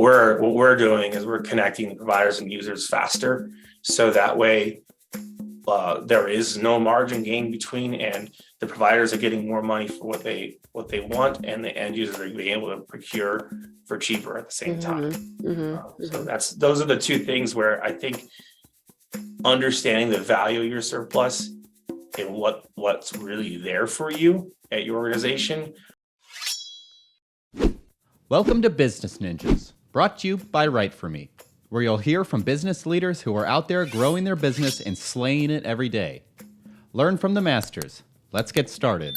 what we're doing is we're connecting the providers and users faster, so that way there is no margin gain between, and the providers are getting more money for what they want, and the end users are being able to procure for cheaper at the same time. So those are the two things where I think understanding the value of your surplus and what's really there for you at your organization. Welcome to Business Ninjas, brought to you by WriteForMe, where you'll hear from business leaders who are out there growing their business and slaying it every day. Learn from the masters. Let's get started.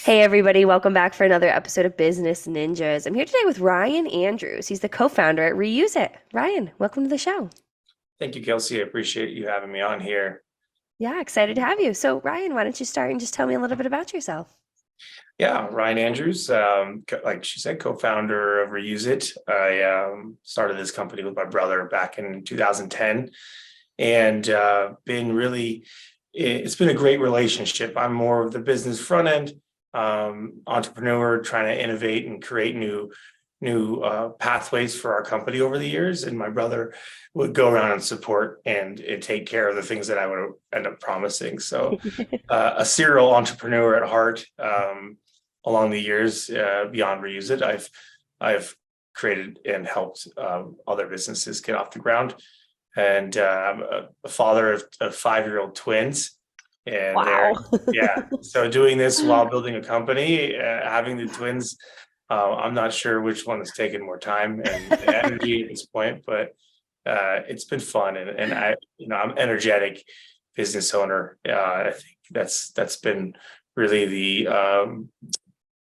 Hey everybody, welcome back for another episode of Business Ninjas. I'm here today with Ryan Andrews. He's the co-founder at REUZEit. Ryan, welcome to the show. Thank you, Kelsey. I appreciate you having me on here. Yeah, excited to have you. So Ryan, why don't you start and just tell me a little bit about yourself? Yeah, Ryan Andrews, like she said, co-founder of REUZEit. I started this company with my brother back in 2010, and it's been a great relationship. I'm more of the business front end entrepreneur, trying to innovate and create new pathways for our company over the years, and my brother would go around and support and take care of the things that I would end up promising. So a serial entrepreneur at heart. Along the years, beyond REUZEit, I've created and helped other businesses get off the ground, and I'm a father of 5-year-old twins. And wow. So doing this while building a company, having the twins, I'm not sure which one has taken more time and energy at this point, but it's been fun, and I'm an energetic business owner. I think that's been really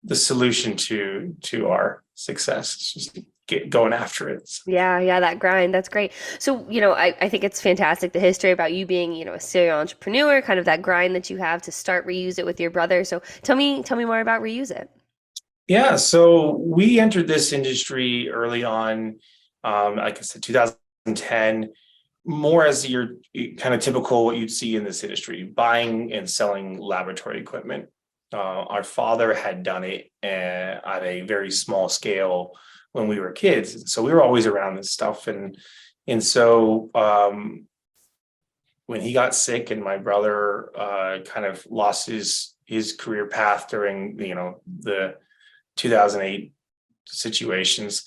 the solution to our success. It's just get going after it. Yeah, that grind. That's great. So, I think it's fantastic, the history about you being, a serial entrepreneur, kind of that grind that you have to start REUZEit with your brother. So tell me more about REUZEit. Yeah, so we entered this industry early on, like I said, 2010, more as your kind of typical what you'd see in this industry, buying and selling laboratory equipment. Our father had done it at a very small scale when we were kids, so we were always around this stuff. And so when he got sick and my brother kind of lost his career path during the 2008 situations,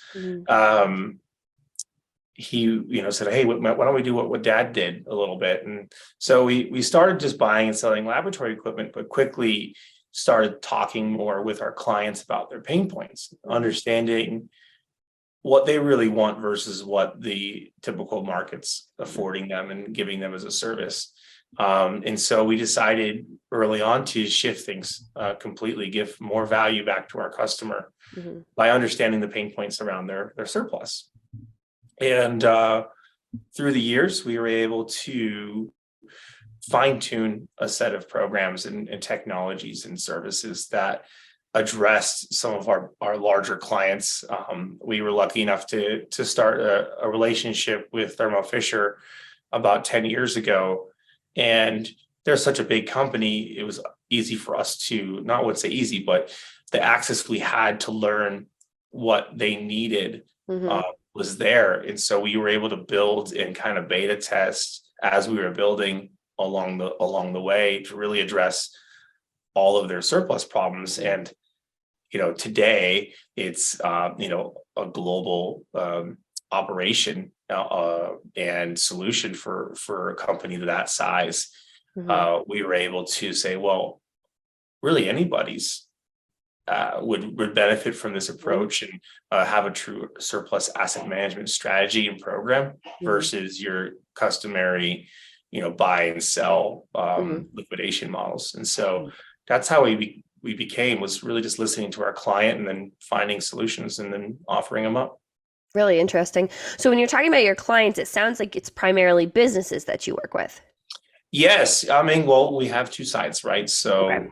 he said, hey, why don't we do what dad did a little bit? And so we started just buying and selling laboratory equipment, but quickly started talking more with our clients about their pain points, understanding what they really want versus what the typical market's affording them and giving them as a service. And so we decided early on to shift things completely, give more value back to our customer by understanding the pain points around their surplus. And through the years, we were able to fine-tune a set of programs and technologies and services that addressed some of our larger clients. We were lucky enough to start a relationship with Thermo Fisher about 10 years ago. And they're such a big company, it was easy for us to, not would say easy, but the access we had to learn what they needed was there. And so we were able to build and kind of beta test as we were building along the way to really address all of their surplus problems. And today it's a global operation and solution for a company that size. We were able to say, well, really anybody's would benefit from this approach and have a true surplus asset management strategy and program versus your customary buy and sell liquidation models. And so that's how we became, was really just listening to our client and then finding solutions and then offering them up. Really interesting. So when you're talking about your clients, it sounds like it's primarily businesses that you work with. Yes. I mean, well, we have two sides, right? So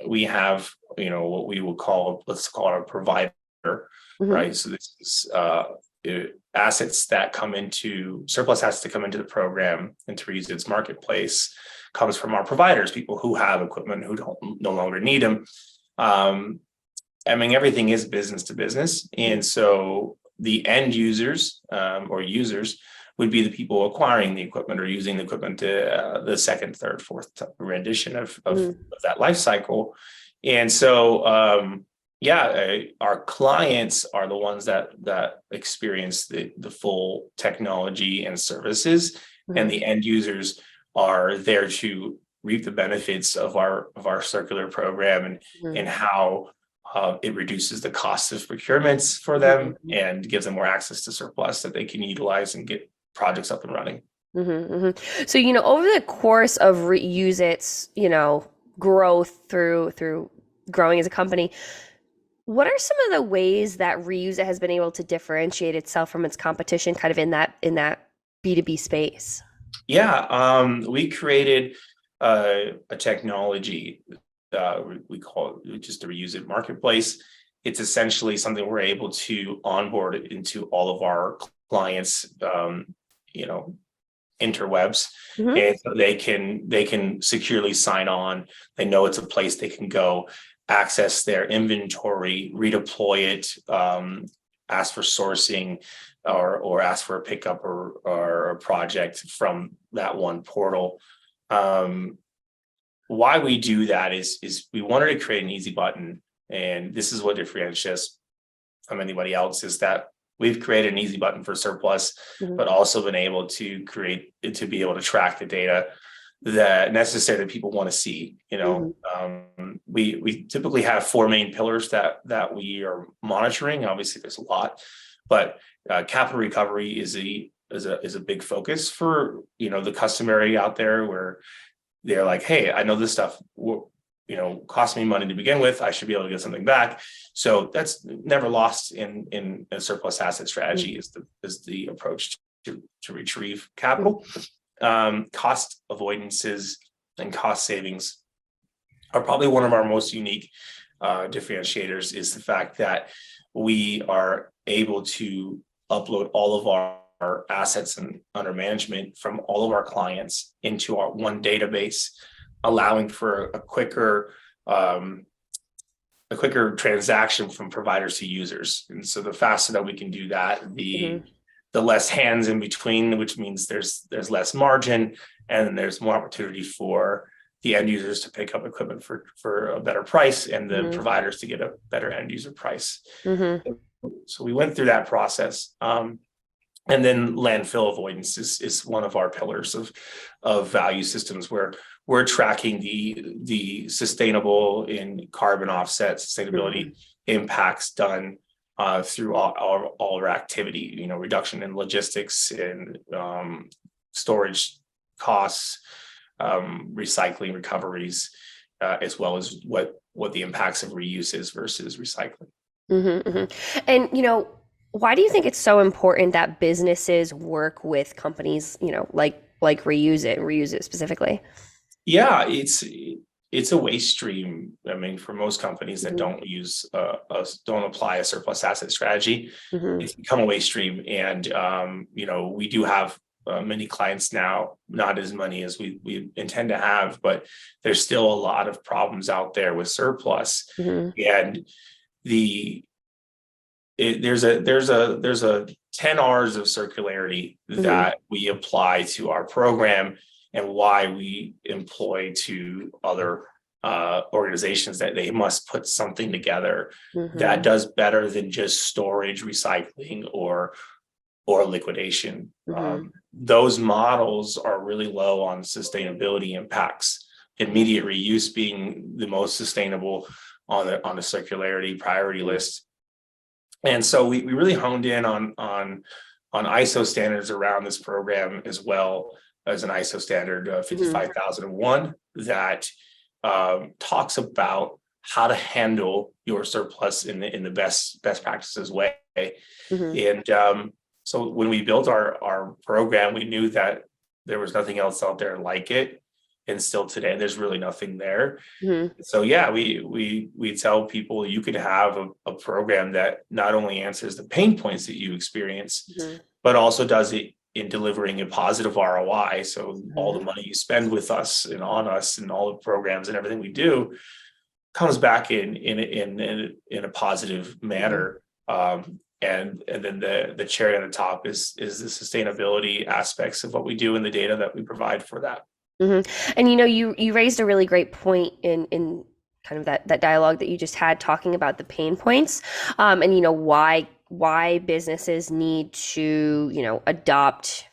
we have, what we would call, let's call it a provider, right? So this is assets that come into surplus assets that come into the program, into REUZEit's marketplace. comes from our providers, people who have equipment who don't no longer need them. I mean, everything is business to business. And so the end users or users would be the people acquiring the equipment or using the equipment to the second, third, fourth rendition of that life cycle. And so, our clients are the ones that experience the full technology and services, and the end users are there to reap the benefits of our circular program and how it reduces the cost of procurements for them and gives them more access to surplus that they can utilize and get projects up and running. So, over the course of REUZEit's, growth through growing as a company, what are some of the ways that REUZEit has been able to differentiate itself from its competition kind of in that B2B space? Yeah, we created a technology we call it just the REUZEit marketplace. It's essentially something we're able to onboard into all of our clients, interwebs, and so they can securely sign on. They know it's a place they can go access their inventory, redeploy it, ask for sourcing, or ask for a pickup or a project from that one portal. Why we do that is we wanted to create an easy button, and this is what differentiates us from anybody else, is that we've created an easy button for surplus, but also been able to be able to track the data that necessary that people want to see. We typically have 4 main pillars that we are monitoring. Obviously, there's a lot, but capital recovery is a big focus for the customary out there, where they're like, hey, I know this stuff cost me money to begin with. I should be able to get something back. So that's never lost in a surplus asset strategy is the approach to retrieve capital. Cost avoidances and cost savings are probably one of our most unique differentiators, is the fact that we are able to upload all of our assets and under management from all of our clients into our one database, allowing for a quicker transaction from providers to users. And so the faster that we can do that, the less hands in between, which means there's less margin, and there's more opportunity for the end users to pick up equipment for a better price, and the providers to get a better end user price. So we went through that process. And then landfill avoidance is one of our pillars of value systems, where we're tracking the sustainable and carbon offset sustainability impacts done through all our activity, reduction in logistics and storage costs, recycling recoveries, as well as what the impacts of reuse is versus recycling. And why do you think it's so important that businesses work with companies, like REUZEit and REUZEit specifically? Yeah, it's a waste stream. I mean, for most companies that don't don't apply a surplus asset strategy, it's become a waste stream. And we do have many clients now, not as many as we intend to have, but there's still a lot of problems out there with surplus. And there's a 10 R's of circularity that we apply to our program, and why we employ to other organizations that they must put something together that does better than just storage, recycling, or liquidation. Those models are really low on sustainability impacts, immediate reuse being the most sustainable on the circularity priority list. And so we really honed in on ISO standards around this program, as well as an ISO standard 55001 that talks about how to handle your surplus in the best practices way. And so when we built our program, we knew that there was nothing else out there like it. And still today, there's really nothing there. So yeah, we tell people you could have a program that not only answers the pain points that you experience, but also does it in delivering a positive ROI. So all the money you spend with us and on us and all the programs and everything we do comes back in a positive manner. And then the cherry on the top is the sustainability aspects of what we do and the data that we provide for that. And you raised a really great point in kind of that dialogue that you just had, talking about the pain points, and why businesses need to adopt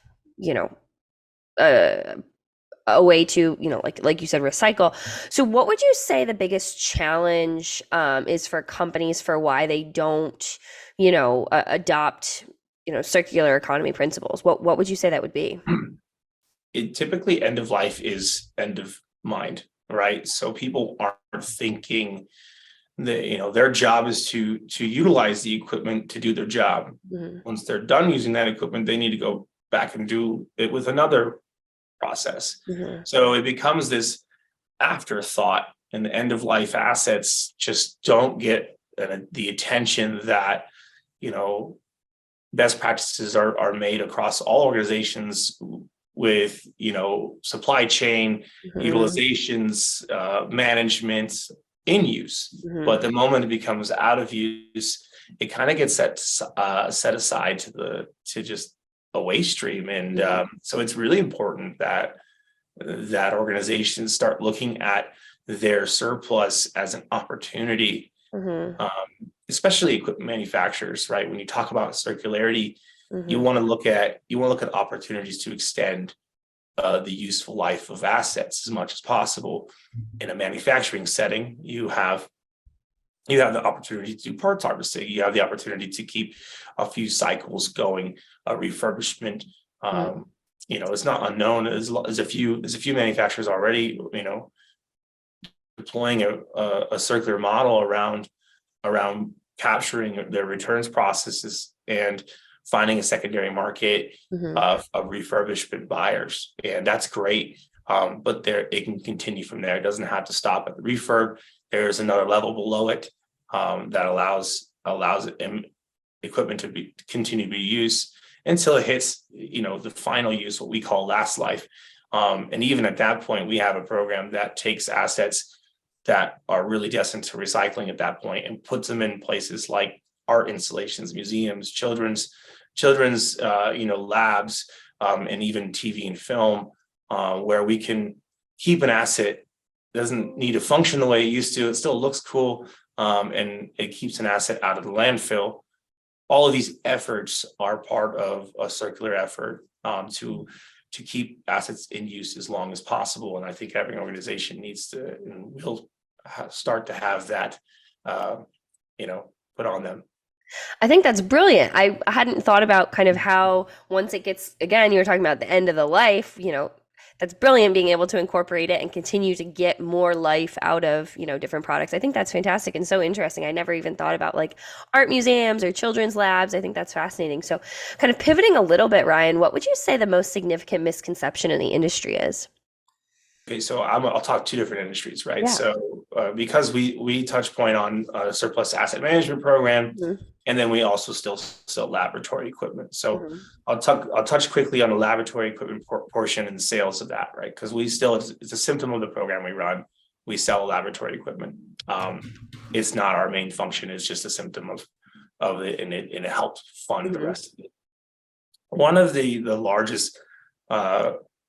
a way to like you said, recycle. So what would you say the biggest challenge is for companies for why they don't adopt circular economy principles? What would you say that would be? It typically, end of life is end of mind, right? So people aren't thinking that their job is to utilize the equipment to do their job. Once they're done using that equipment, they need to go back and do it with another process. So it becomes this afterthought, and the end of life assets just don't get the attention that best practices are made across all organizations with supply chain utilizations, management in use. But the moment it becomes out of use, it kind of gets set aside to just a waste stream. And so it's really important that organizations start looking at their surplus as an opportunity, especially equipment manufacturers, right? When you talk about circularity, you want to look at opportunities to extend the useful life of assets as much as possible. In a manufacturing setting, you have the opportunity to do parts harvesting. You have the opportunity to keep a few cycles going. A refurbishment, it's not unknown. There's a few manufacturers already, deploying a circular model around capturing their returns processes and finding a secondary market of refurbishment buyers. And that's great. But it can continue from there. It doesn't have to stop at the refurb. There's another level below it that allows equipment to continue to be used until it hits, the final use, what we call last life. And even at that point, we have a program that takes assets that are really destined to recycling at that point and puts them in places like art installations, museums, children's labs, and even TV and film, where we can keep an asset. Doesn't need to function the way it used to. It still looks cool, and it keeps an asset out of the landfill. All of these efforts are part of a circular effort to keep assets in use as long as possible. And I think every organization needs to and will start to have that, put on them. I think that's brilliant. I hadn't thought about kind of how once it gets, again, you were talking about the end of the life, that's brilliant, being able to incorporate it and continue to get more life out of, different products. I think that's fantastic and so interesting. I never even thought about like art museums or children's labs. I think that's fascinating. So kind of pivoting a little bit, Ryan, what would you say the most significant misconception in the industry is? Okay, so I'll talk two different industries, right? Yeah. So because we touch point on a surplus asset management program, and then we also still sell laboratory equipment. So I'll touch quickly on the laboratory equipment portion and sales of that, right? Because it's a symptom of the program we run. We sell laboratory equipment. It's not our main function. It's just a symptom of it, and it helps fund the rest of it. One of the largest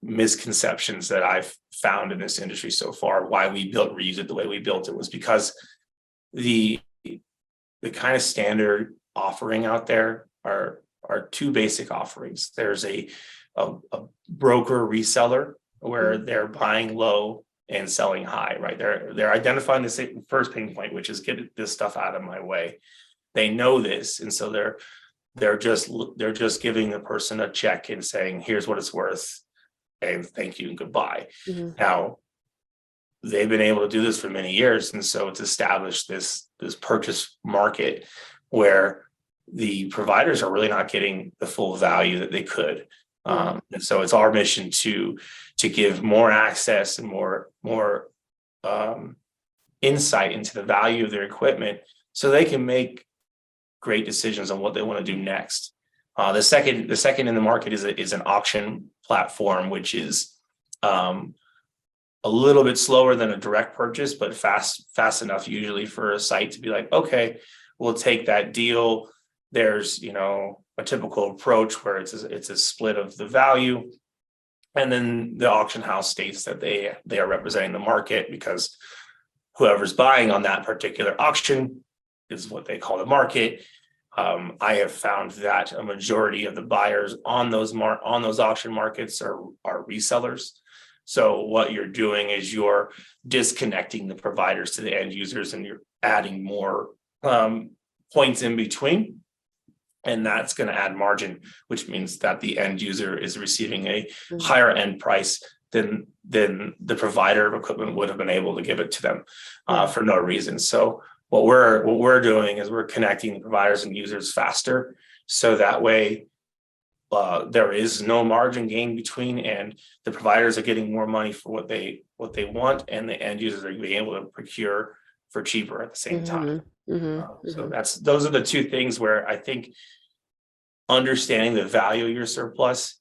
misconceptions that I've found in this industry so far, why we built REUZEit the way we built it, was because the kind of standard offering out there are two basic offerings. There's a broker reseller where they're buying low and selling high, right? They're identifying the first pain point, which is get this stuff out of my way. They know this, and so they're just giving the person a check and saying, here's what it's worth, and thank you and goodbye. Now, they've been able to do this for many years, and so it's established this purchase market where the providers are really not getting the full value that they could. And so it's our mission to give more access and more insight into the value of their equipment, so they can make great decisions on what they want to do next. The second in the market is an auction platform, which is a little bit slower than a direct purchase, but fast enough usually for a site to be like, okay, we'll take that deal. There's, a typical approach where it's a split of the value. And then the auction house states that they are representing the market, because whoever's buying on that particular auction is what they call the market. I have found that a majority of the buyers on those auction markets are resellers. So what you're doing is you're disconnecting the providers to the end users, and you're adding more points in between. And that's going to add margin, which means that the end user is receiving a higher end price than the provider of equipment would have been able to give it to them for no reason. So what we're doing is we're connecting the providers and users faster, so that way there is no margin gain between, and the providers are getting more money for what they want, and the end users are being able to procure for cheaper at the same time. So those are the two things where I think understanding the value of your surplus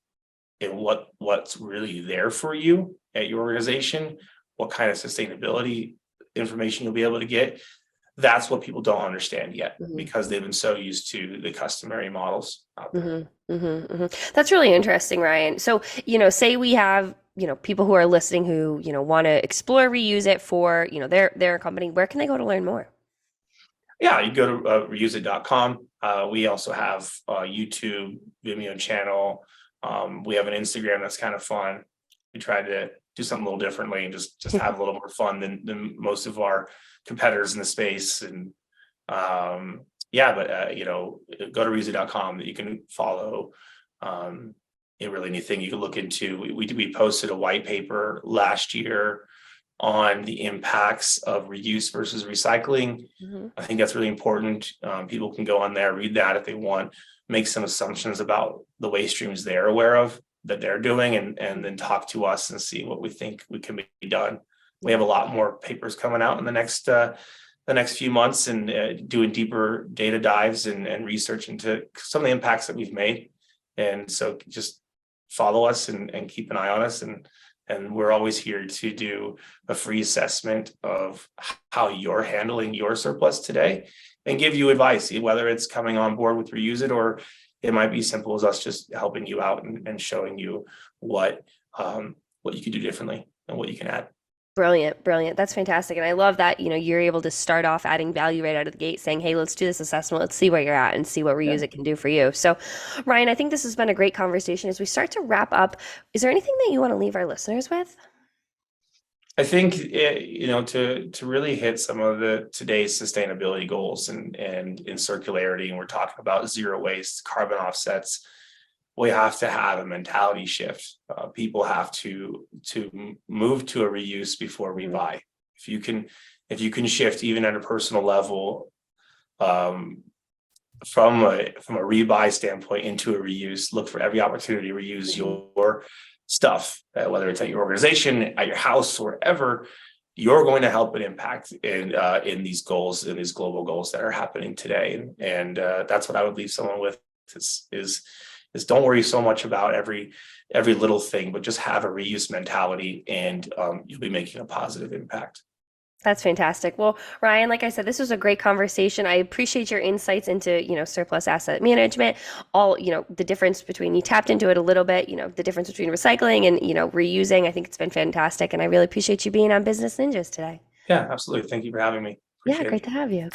and what's really there for you at your organization, what kind of sustainability information you'll be able to get. That's what people don't understand yet, because they've been so used to the customary models out there. That's really interesting, Ryan. So, say we have, people who are listening who, want to explore REUZEit for, their company. Where can they go to learn more? Yeah, you go to REUZEit.com. We also have a YouTube, Vimeo channel. We have an Instagram that's kind of fun. We tried to do something a little differently and just have a little more fun than most of our competitors in the space. And go to REUZEit.com that you can follow. Really anything you can look into. We posted a white paper last year on the impacts of reuse versus recycling. I think that's really important. People can go on there, read that if they want, make some assumptions about the waste streams they're aware of that they're doing, and then talk to us and see what we think we can be done. We have a lot more papers coming out in the next few months, and doing deeper data dives and research into some of the impacts that we've made. And so just follow us and keep an eye on us. And we're always here to do a free assessment of how you're handling your surplus today and give you advice, whether it's coming on board with REUZEit, or it might be simple as us just helping you out and showing you what you can do differently and what you can add. Brilliant. That's fantastic. And I love that, you're able to start off adding value right out of the gate, saying, hey, let's do this assessment. Let's see where you're at and see what REUZEit can do for you. So, Ryan, I think this has been a great conversation. As we start to wrap up, is there anything that you want to leave our listeners with? I think, to really hit some of today's sustainability goals and in circularity, and we're talking about zero waste, carbon offsets, we have to have a mentality shift. People have to move to a reuse before we buy. If you can shift even at a personal level, from a rebuy standpoint into a reuse, look for every opportunity to reuse your stuff, whether it's at your organization, at your house, wherever. You're going to help an impact in these goals, in these global goals that are happening today. And that's what I would leave someone with is don't worry so much about every little thing, but just have a reuse mentality, and you'll be making a positive impact. That's fantastic. Well, Ryan, like I said, this was a great conversation. I appreciate your insights into, surplus asset management, all, the difference between, you tapped into it a little bit, the difference between recycling and, reusing. I think it's been fantastic. And I really appreciate you being on Business Ninjas today. Yeah, absolutely. Thank you for having me. Appreciate Great to have you.